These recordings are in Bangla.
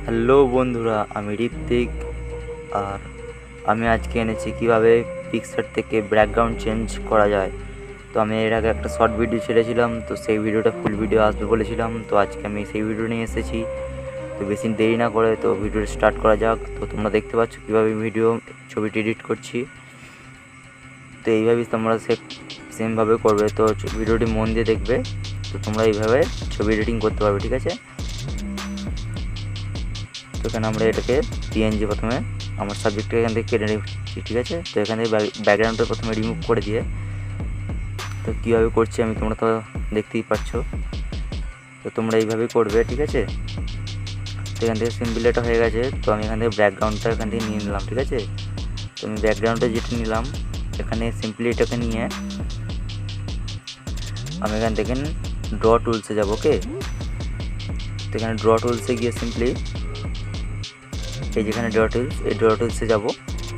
হ্যালো বন্ধুরা, আমি ঋত্বিক। আর আমি আজকে এনেছি কিভাবে পিকচার থেকে ব্যাকগ্রাউন্ড চেঞ্জ করা যায়। তো আমি এর আগে একটা শর্ট ভিডিও ছেড়েছিলাম, তো সেই ভিডিওটা ফুল ভিডিও আসবে বলেছিলাম। তো আজকে আমি সেই ভিডিও নিয়ে এসেছি। তো বেশি দেরি না করে তো ভিডিওটা স্টার্ট করা যাক। তো তোমরা দেখতে পাচ্ছ কীভাবে ছবিটি এডিট করছি। তো এইভাবেই তোমরা সেমভাবে করবে। তো ভিডিওটি মন দিয়ে দেখবে, তো তোমরা এইভাবে ছবি এডিটিং করতে পারবে, ঠিক আছে। তো এখানে আমরা এটাকে পিএনজি প্রথমে আমার সাবজেক্টটা এখান থেকে কেটে নিচ্ছি, ঠিক আছে। তো এখান থেকে ব্যাকগ্রাউন্ডটা প্রথমে রিমুভ করে দিয়ে, তো কীভাবে করছি আমি তোমরা তো দেখতেই পাচ্ছ। তো তোমরা এইভাবেই করবে, ঠিক আছে। তো এখান থেকে সিম্পল এটা হয়ে গেছে। তো আমি এখান থেকে ব্যাকগ্রাউন্ডটা এখান থেকে নিয়ে নিলাম, ঠিক আছে। তো আমি ব্যাকগ্রাউন্ডটা যেটা নিলাম, এখানে সিম্পলি এটাকে নিয়ে আমি এখান থেকে ড্র টুলসে যাব, ওকে। তো এখানে ড্র টুলসে গিয়ে সিম্পলি এই যেখানে ড্র টুলসে যাব।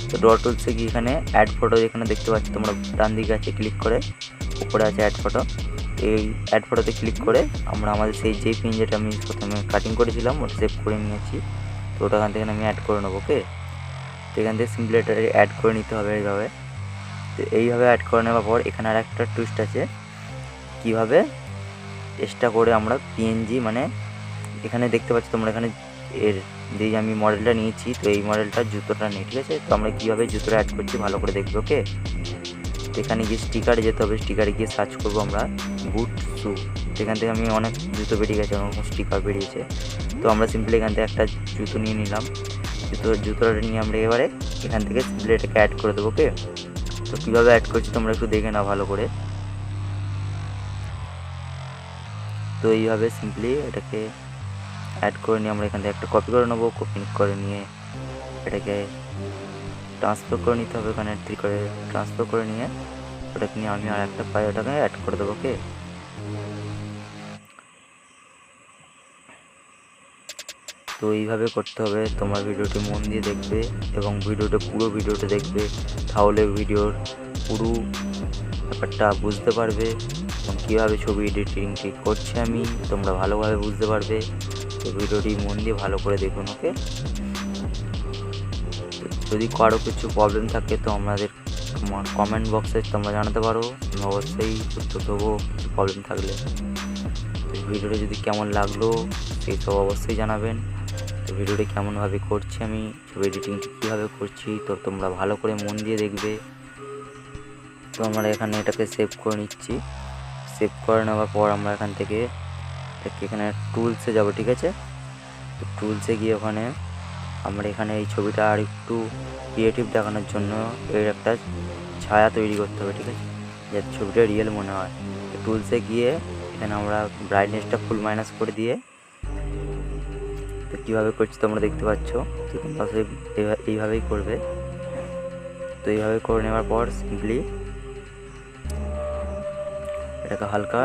তো ড্র টুলসে গিয়ে এখানে অ্যাড ফটো যেখানে দেখতে পাচ্ছি তোমরা ডান দিকে আছে, ক্লিক করে উপরে আছে অ্যাড ফটো। এই অ্যাড ফটোতে ক্লিক করে আমরা আমাদের সেই যে পিন যেটা আমি প্রথমে কাটিং করেছিলাম ওটা সেভ করে নিয়েছি। তো ওটা এখান থেকে আমি অ্যাড করে নেবো, ওকে। তো এখান থেকে সিম্পলি এটা অ্যাড করে নিতে হবে এইভাবে। তো এইভাবে অ্যাড করে নেওয়ার পর এখানে আর একটা টুইস্ট আছে, কীভাবে এক্সট্রা করে আমরা পিএনজি মানে এখানে দেখতে পাচ্ছি তোমরা এখানে এর যেই আমি মডেলটা নিয়েছি, তো এই মডেলটার জুতোটা নেই, ঠিক আছে। তো আমরা কীভাবে জুতোটা অ্যাড করছি ভালো করে দেখবো, ওকে। তো এখানে গিয়ে স্টিকারে যেতে হবে, স্টিকারে গিয়ে সার্চ করবো আমরা বুট শু। এখান থেকে আমি অনেক জুতো বেরিয়ে গেছে, অনেক স্টিকার বেরিয়েছে। তো আমরা সিম্পলি এখান থেকে একটা জুতো নিয়ে নিলাম। জুতোটা নিয়ে আমরা এবারে এখান থেকে সিম্পলি এটাকে অ্যাড করে দেবো, ওকে। তো কীভাবে অ্যাড করছি তোমরা একটু দেখে নাও ভালো করে। তো এইভাবে সিম্পলি এটাকে অ্যাড করে নিয়ে আমরা এখান থেকে একটা কপি করে নেবো। কপি করে নিয়ে এটাকে ট্রান্সফার করে নিতে হবে, এখানে করে ট্রান্সফার করে নিয়ে ওটাকে নিয়ে আমি আর একটা পায়ে ওটাকে অ্যাড করে দেবো, ওকে। তো এইভাবে করতে হবে। তোমার ভিডিওটি মন দিয়ে দেখবে এবং পুরো ভিডিওটা দেখবে, তাহলে ভিডিওর পুরো ব্যাপারটা বুঝতে পারবে এবং কীভাবে ছবি এডিটিংটি করছি আমি তোমরা ভালোভাবে বুঝতে পারবে। তো ভিডিওটি মন দিয়ে ভালো করে দেখুন, ওকে। যদি কারো কিছু প্রবলেম থাকে তো আমাদের কমেন্ট বক্সে তোমরা জানাতে পারো, আমি অবশ্যই উত্তর দেবো কিছু প্রবলেম থাকলে। তো ভিডিওটা যদি কেমন লাগলো সেই সব অবশ্যই জানাবেন। তো ভিডিওটি কেমনভাবে করছি আমি ছবি এডিটিংটি কীভাবে করছি তো তোমরা ভালো করে মন দিয়ে দেখবে। তো আমরা এখানে এটাকে সেভ করে নিচ্ছি। সেভ করে নেওয়ার পর আমরা এখান থেকে এখানে টুলসে যাব, ঠিক আছে। তো টুলসে গিয়ে ওখানে আমরা এখানে এই ছবিটা আর একটু ক্রিয়েটিভ দেখানোর জন্য এর একটা ছায়া তৈরি করতে হবে, ঠিক আছে, যাতে ছবিটা রিয়েল মনে হয়। তো টুলসে গিয়ে এখানে আমরা ব্রাইটনেসটা ফুল মাইনাস করে দিয়ে, তো কীভাবে করছি তোমরা দেখতে পাচ্ছ। তো তোমরা এইভাবেই করবে। তো এইভাবে করে নেওয়ার পর সিম্পলি এটাকে হালকা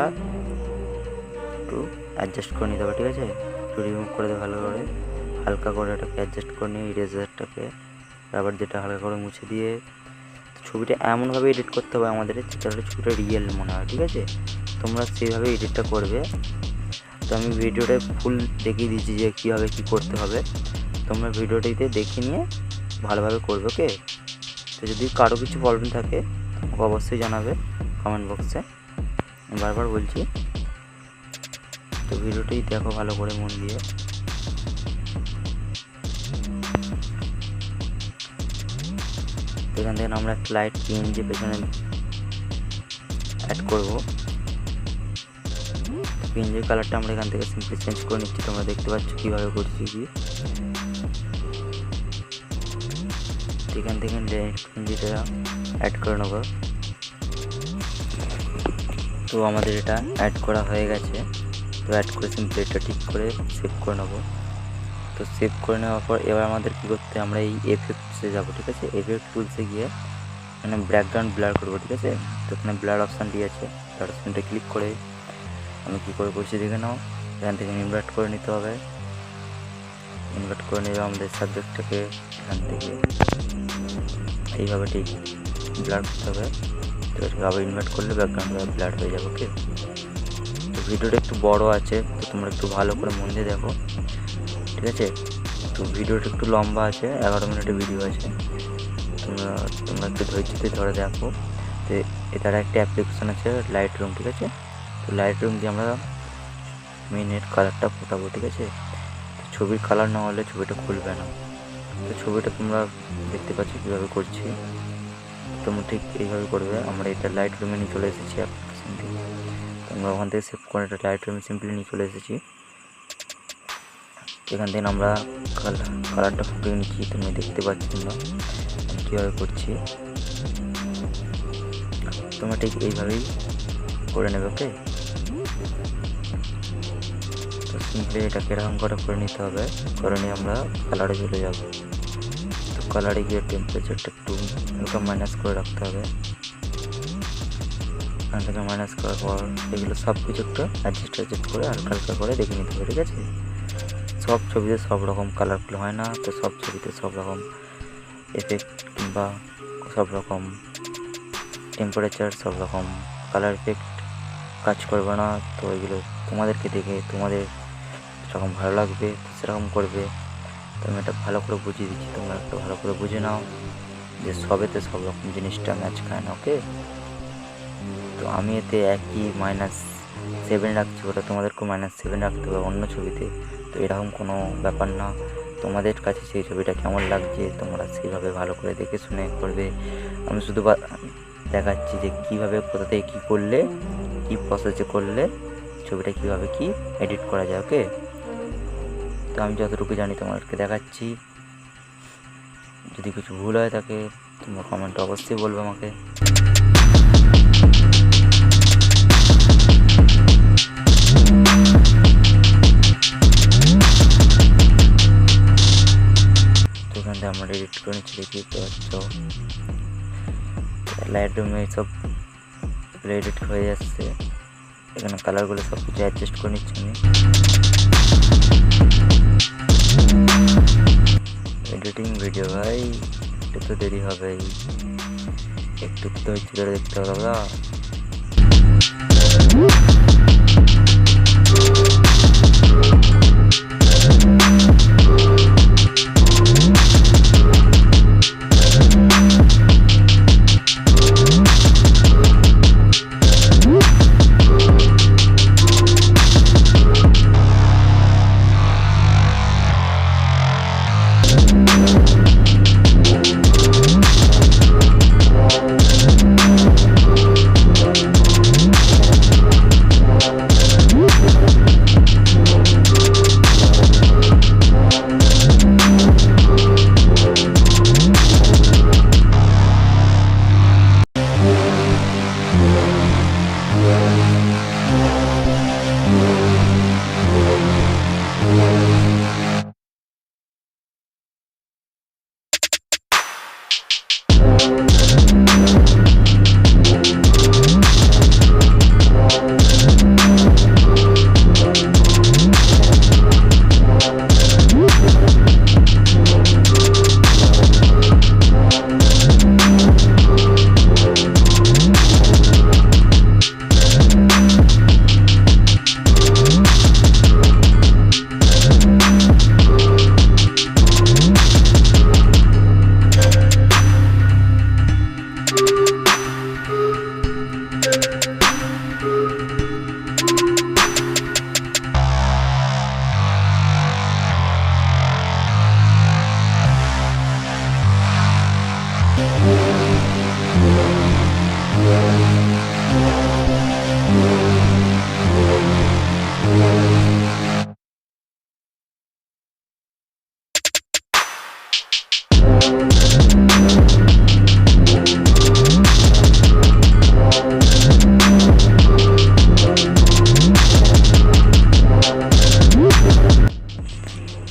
একটু অ্যাডজাস্ট করে নিতে হবে, ঠিক আছে। একটু রিমুভ করে দেবে ভালো করে, হালকা করে এটাকে অ্যাডজাস্ট করে নিয়ে ইরেজারটাকে আবার যেটা হালকা করে মুছে দিয়ে ছবিটা এমনভাবে এডিট করতে হবে আমাদের যাতে ছবিটা রিয়েল মনে হয়, ঠিক আছে। তোমরা সেইভাবে এডিটটা করবে। তো আমি ভিডিওটা ফুল দেখিয়ে দিচ্ছি যে কীভাবে কী করতে হবে, তোমরা ভিডিওটিতে দেখে নিয়ে ভালোভাবে করবে, ওকে। তো যদি কারো কিছু প্রবলেম থাকে আমাকে অবশ্যই জানাবে কমেন্ট বক্সে, আমি বারবার বলছি। তো ভিডিওটি দেখো ভালো করে মন দিয়ে। এখান থেকে আমরা একটা লাইট পিএনজি পেছনে অ্যাড করবো। পিএনজির কালারটা আমরা এখান থেকে সিম্পলি চেঞ্জ করে নিচ্ছি, তোমরা দেখতে পাচ্ছ কীভাবে করছি কি। এখান থেকে পিএনজিটা অ্যাড করে নেবো। তো আমাদের এটা অ্যাড করা হয়ে গেছে। তো অ্যাড করে সিম্পলি এটা ঠিক করে সেভ করে নেবো। তো সেভ করে নেওয়ার পর এবার আমাদের কী করতে, আমরা এই এফেক্টসে যাবো, ঠিক আছে। এফেক্ট টুলসে গিয়ে এখানে ব্যাকগ্রাউন্ড ব্লার করবো, ঠিক আছে। তো এখানে ব্লার অপশানটি আছে, ব্লার অপশানটা ক্লিক করে আমি কী করে করছি দেখে নাও। এখান থেকে ইনভার্ট করে নিতে হবে। ইনভার্ট করে নেবে আমাদের সাবজেক্টটাকে এখান থেকে এইভাবে ঠিক ব্লার করতে হবে। তো এটাকে আবার ইনভার্ট করলে ব্যাকগ্রাউন্ড ব্লার হয়ে যাবে, ওকে। তো ভিডিওটা একটু বড় আছে, তো তোমরা একটু ভালো করে মন দিয়ে দেখো, ঠিক আছে। তো ভিডিওটা একটু লম্বা আছে, 11 মিনিটের ভিডিও আছে, তোমরা একটু ধৈর্যতে ধরে দেখো। তো এটার একটা অ্যাপ্লিকেশন আছে লাইট রুম, ঠিক আছে। তো লাইট রুম দিয়ে আমরা মেনের কালারটা ফোটাবো, ঠিক আছে। তো ছবির কালার না হলে ছবিটা খুলবে না। তো ছবিটা তোমরা দেখতে পাচ্ছ কীভাবে করছি, তোমরা ঠিক এইভাবে করবে। আমরা এটা লাইট রুমে নিয়ে চলে এসেছি অ্যাপ্লিকেশন দিয়ে, তোমরা ওখান থেকে সেভ করে এটা লাইট রুমে সিম্পলি নিয়ে চলে এসেছি। এখান থেকে আমরা কালারটা ফুটিয়ে নিচ্ছি, তোমরা দেখতে পাচ্ছ তোমরা আমি কীভাবে করছি। তোমরা ঠিক এইভাবেই করে নেবে, ওকে। তো সিম্পলি এটাকে এরকম করে নিতে হবে। করে নিয়ে আমরা কালারে চলে যাব। তো কালারে গিয়ে টেম্পারেচারটা একটু হালকা মাইনাস করে রাখতে হবে। এখান থেকে মাইনাস করার পর এগুলো সব কিছু একটু অ্যাডজাস্ট করে হালকা করে দেখে নিতে হবে, ঠিক আছে। সব ছবিতে সব রকম কালারফুল হয় না, তো সব ছবিতে সব রকম এফেক্ট কিংবা সব রকম টেম্পারেচার, সব রকম কালার এফেক্ট কাজ করবে না। তো এগুলো তোমাদেরকে দেখে তোমাদের যেরকম ভালো লাগবে সেরকম করবে। তো আমি এটা ভালো করে বুঝিয়ে দিচ্ছি, তোমরা একটু ভালো করে বুঝে নাও যে সবেতে সব রকম জিনিসটা ম্যাচ খায় না, ওকে। তো আমি এতে একই -7 রাখছি, ওটা তোমাদেরকেও -7 রাখতে হবে অন্য ছবিতে। তো এরকম কোনো ব্যাপার না, তোমাদের কাছে সেই ছবিটা কেমন লাগছে তোমরা সেইভাবে ভালো করে দেখে শুনে করবে। আমি শুধু দেখাচ্ছি যে কীভাবে কোথা থেকে কী করলে, কী প্রসেসে করলে ছবিটা কীভাবে কী এডিট করা যায়, ওকে। তো আমি যতটুকু জানি তোমাদেরকে দেখাচ্ছি। যদি কিছু ভুল হয়ে থাকে তোমরা কমেন্টে অবশ্যই বলবে আমাকে। তো এখান থেকে আমরা এডিট করে নিচ্ছি, দেখতে পাচ্ছ লাইট রুমে সব এডিট হয়ে যাচ্ছে। এখানে কালারগুলো সব কিছু অ্যাডজাস্ট করে নিচ্ছি আমি। এডিটিং ভিডিও ভাই, একটু তো দেরি হবেই, একটু ধৈর্য ধরে দেখতে হবে দাদা।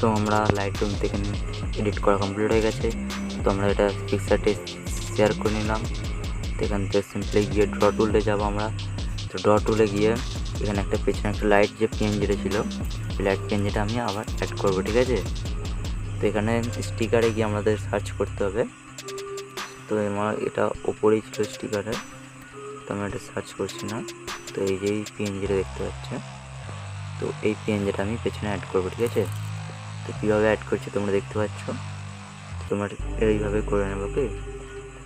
তো আমরা লাইট রুম থেকে এডিট করা কমপ্লিট হয়ে গেছে। তো আমরা এটা পিকচারটি শেয়ার করে নিলাম। তো এখান থেকে সিম্পলি গিয়ে ড্র টুলে যাবো আমরা। তো ড্র টুলে গিয়ে এখানে একটা পেছনে একটা লাইট যে পিএনজিটা ছিল, সেই লাইট পিএনজিটা আমি আবার অ্যাড করবো, ঠিক আছে। তো এখানে স্টিকারে গিয়ে আমাদের সার্চ করতে হবে। তো আমার এটা ওপরেই ছিল স্টিকারে, তো আমি এটা সার্চ করছি না। তো এই যে পিএনজিটা দেখতে পাচ্ছে, তো এই পিএনজিটা আমি পেছনে অ্যাড করবো, ঠিক আছে। তো কীভাবে অ্যাড করছি তোমরা দেখতে পাচ্ছ, তোমরা এইভাবে করে নেবো। ওকে,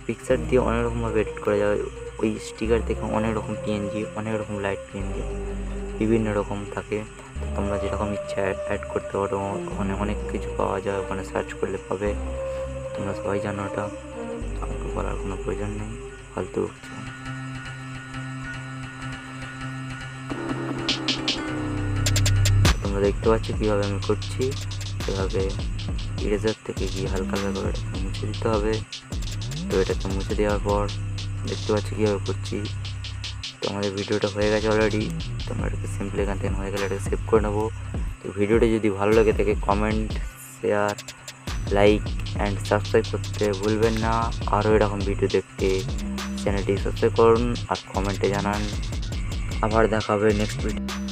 পিকচার দিয়ে অনেক রকমভাবে এডিট করা যায়। ওই স্টিকার থেকে অনেক রকম পিএনজি, অনেক রকম লাইট পিএনজি বিভিন্ন রকম থাকে। তোমরা যেরকম ইচ্ছা অ্যাড করতে পারো, ওখানে অনেক কিছু পাওয়া যায়, ওখানে সার্চ করলে পাবে। তোমরা সবাই জানো, ওটা আমাকে বলার কোনো প্রয়োজন নেই, ফালতু বকছি। তোমরা দেখতে পাচ্ছ কীভাবে আমি করছি। এভাবে ইরেজার থেকে গিয়ে হালকা হালকা করে এটাকে মুছে দিতে হবে। তো এটাকে মুছে দেওয়ার পর দেখতে পাচ্ছি কীভাবে করছি। তো আমাদের ভিডিওটা হয়ে গেছে অলরেডি। তোমরা এটাকে সিম্পলি এখান থেকে হয়ে গেলে এটাকে সেভ করে নেবো। তো ভিডিওটা যদি ভালো লাগে থাকে comment, share, like and subscribe করতে ভুলবেন না। আরও এরকম ভিডিও দেখতে চ্যানেলটি সাবস্ক্রাইব করুন আর কমেন্টে জানান। আবার দেখা হবে নেক্সট ভিডিও।